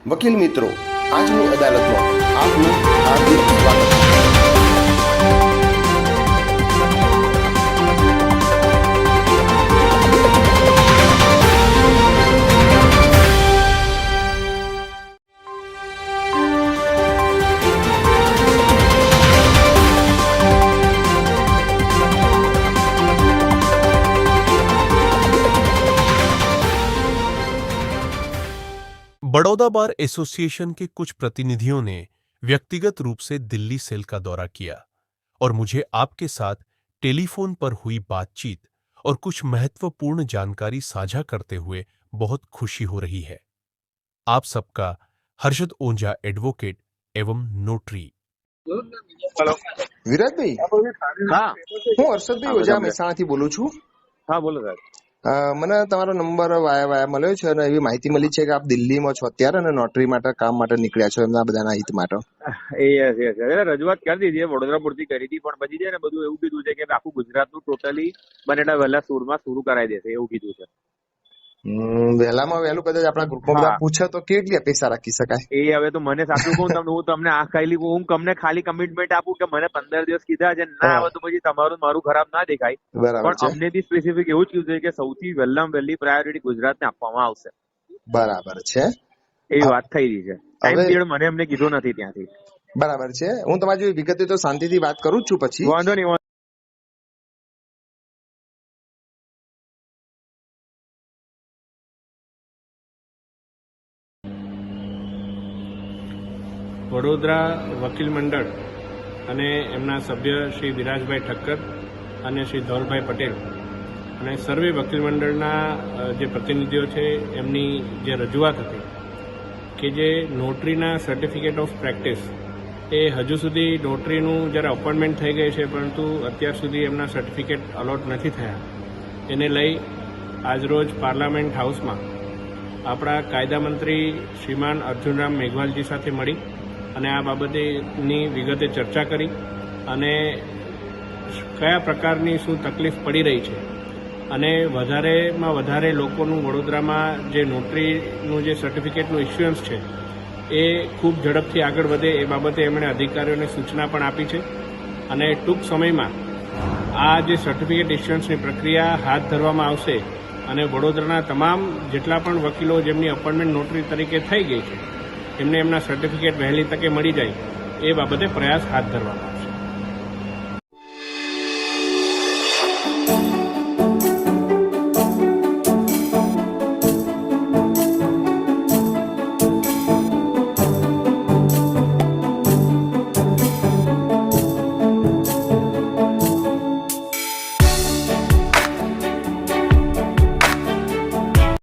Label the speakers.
Speaker 1: વકીલ મિત્રો, આજની અદાલતમાં આપનું હાર્દિક સ્વાગત છે।
Speaker 2: बड़ौदा बार एसोसिएशन के कुछ प्रतिनिधियों ने व्यक्तिगत रूप से दिल्ली सेल का दौरा किया और मुझे आपके साथ टेलीफोन पर हुई बातचीत और कुछ महत्वपूर्ण जानकारी साझा करते हुए बहुत खुशी हो रही है। आप सबका हर्षद ओंझा एडवोकेट एवं नोटरी।
Speaker 3: हेलो
Speaker 4: વિરાજભાઈ,
Speaker 3: हाँ
Speaker 4: હું હર્ષદભાઈ
Speaker 3: હા,
Speaker 4: ઓઝા
Speaker 3: બોલો.
Speaker 4: મહેસાણાથી બોલું છું।
Speaker 3: हाँ बोलो सर।
Speaker 4: મને તમારો નંબર વાયા મળ્યો છે અને એવી માહિતી મળી છે કે આપ દિલ્હીમાં છો અત્યારે અને નોટરી માટે કામ માટે નીકળ્યા છો એમના બધાના હિત માટે।
Speaker 3: યસ યસ રજૂઆત કરી દીધી, વડોદરા પૂરતી કરી હતી, પણ પછી છે ને બધું એવું કીધું છે કે આખું ગુજરાતનું ટોટલી બને એટલા વહેલા સુરમાં શરૂ કરાવી દેશે એવું કીધું છે।
Speaker 4: વહેલામાં વહેલું કદાચ આપણા ગ્રુપમાં બધા
Speaker 3: હા.
Speaker 4: પૂછે તો કેટલી અપેક્ષા રાખી શકાય?
Speaker 3: એ હવે તો મને સાચું કહું તમને, હું તમને આ ખાલી હું તમને ખાલી કમિટમેન્ટ આપું કે મને 15 દિવસ કીધા છે, ના આવે તો પછી તમારું મારું ખરાબ ના દેખાય,
Speaker 4: બરાબર
Speaker 3: પણ
Speaker 4: છે,
Speaker 3: અમને બી સ્પેસિફિક એવું જ કીધું છે કે સૌથી વહેલામાં વહેલી પ્રાયોરિટી ગુજરાતને આપવામાં આવશે,
Speaker 4: બરાબર છે।
Speaker 3: એવી વાત થઈ રહી છે। ટાઈમ
Speaker 4: હવે
Speaker 3: પીરિયડ મને એમને કીધો નથી ત્યાંથી।
Speaker 4: બરાબર છે, હું તમારી જોડે વિગતે તો શાંતિથી વાત કરું જ છું। પછી
Speaker 3: વાંધો નહીં,
Speaker 5: વડોદરા વકીલ મંડળ અને એમના સભ્ય શ્રી વિરાજભાઈ ઠક્કર અને શ્રી ધવલભાઈ પટેલ અને સર્વે વકીલ મંડળના જે પ્રતિનિધિઓ છે એમની જે રજૂઆત હતી કે જે નોટરીના સર્ટિફિકેટ ઓફ પ્રેક્ટિસ એ હજુ સુધી નોટરીનું જ્યારે અપોઇન્ટમેન્ટ થઈ ગઈ છે પરંતુ અત્યાર સુધી એમના સર્ટિફિકેટ અલોટ નથી થયા, એને લઈ આજરોજ પાર્લામેન્ટ હાઉસમાં આપણા કાયદા મંત્રી શ્રીમાન અર્જુનરામ મેઘવાલજી સાથે મળી અને આ બાબતેની વિગતે ચર્ચા કરી અને કયા પ્રકારની શું તકલીફ પડી રહી છે અને વધારેમાં વધારે લોકોનું વડોદરામાં જે નોટરીનું જે સર્ટિફિકેટનું ઇસ્યુઅન્સ છે એ ખૂબ ઝડપથી આગળ વધે એ બાબતે એમણે અધિકારીઓને સૂચના પણ આપી છે અને ટૂંક સમયમાં આ જે સર્ટિફિકેટ ઇસ્યુઅન્સની પ્રક્રિયા હાથ ધરવામાં આવશે અને વડોદરાના તમામ જેટલા પણ વકીલો જેમની અપોઇન્ટમેન્ટ નોટરી તરીકે થઈ ગઈ છે એમને એમના સર્ટિફિકેટ વહેલી તકે મળી જાય એ બાબતે પ્રયાસ હાથ ધરવામાં